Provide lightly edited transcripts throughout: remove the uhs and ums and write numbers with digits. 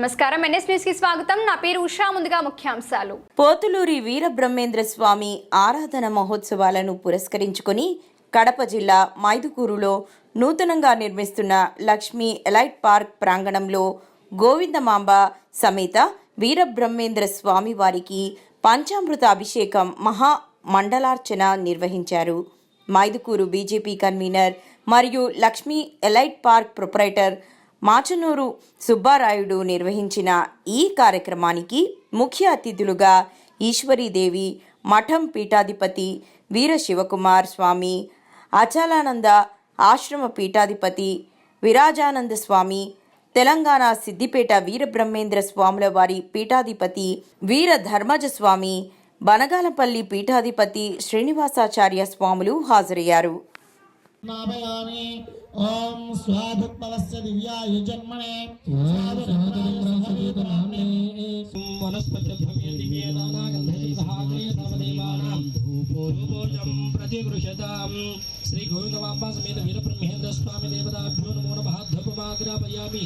నమస్కారం NS news కి స్వాగతం. నా పేరు ఉషా. ముందుగా ముఖ్యాంశాలు. పోతులూరి వీరబ్రహ్మేంద్ర స్వామి ఆరాధన మహోత్సవాలను పురస్కరించుకొని కడప జిల్లా మైదుకూరులో నూతనంగా నిర్మిస్తున్న లక్ష్మీ ఎలైట్ పార్క్ ప్రాంగణంలో గోవిందమాంబ సమేత వీరబ్రహ్మేంద్ర స్వామి వారికి పంచామృత అభిషేకం మహా మండలార్చన నిర్వహించారు. మైదుకూరు బీజేపీ కన్వీనర్ మరియు Lakshmi elite park proprietor Machanuru Subbarayudu నిర్వహించిన ఈ కార్యక్రమానికి ముఖ్య అతిథులుగా ఈశ్వరీదేవి, మఠం పీఠాధిపతి వీర శివకుమార్ స్వామి, అచలానంద ఆశ్రమ పీఠాధిపతి విరాజానంద స్వామి, తెలంగాణ సిద్దిపేట వీరబ్రహ్మేంద్ర స్వాముల వారి పీఠాధిపతి వీర ధర్మజ స్వామి, బనగాలపల్లి పీఠాధిపతి శ్రీనివాసాచార్య స్వాములు హాజరయ్యారు. ओम स्वाधुत्पलस्य दिव्याय जन्मने श्री गोविंदमांबा समेत वीरब्रह्मेंद्र स्वामी देवताभ्यो नमो नमः धूपमाग्रापयामि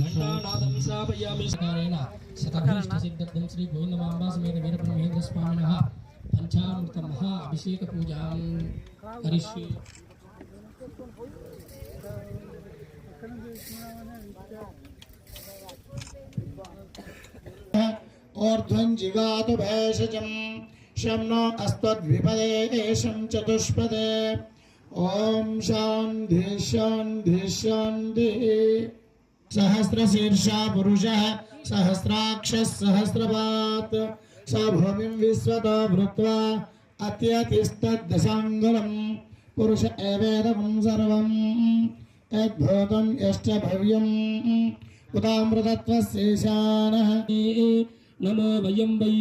घंटानादं श्रावयामि सकलेष्ट सिद्धं श्री गोविंदमांबा समेत वीरब्रह्मेंद्र स्वामिनः पंचामृत महा अभिषेक पूजां करिष्ये. ऊर्ध्वं जिगातु भैषजं शं नो अस्त्वद्विपदे शं चतुष्पदे. ओम शान्ति शान्ति शान्तिः. सहस्रशीर्षा पुरुषः सहस्राक्षः सहस्रपात् स भूमिं विश्वतो भृत्वा अत्यतिष्ठद्दशाङ्गुलं पुरुष एवेदं सर्वं यद्भूतं यश्च भव्यम् उदामृतत्वस्यैशानः. नमो वयं वै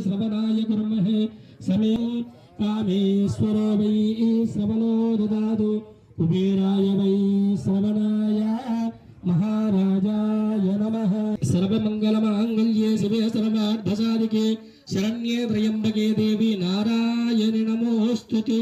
श्रवणाय कुर्महे समे कामेश्वरो वै श्रवणो ददातु कुबेराय वै श्रवणाय महाराजाय नमः. सर्वमङ्गलमाङ्गल्ये शिवे सर्वार्थसाधिके शरण्ये त्र्यम्बके देवी नारायणि नमोऽस्तुते.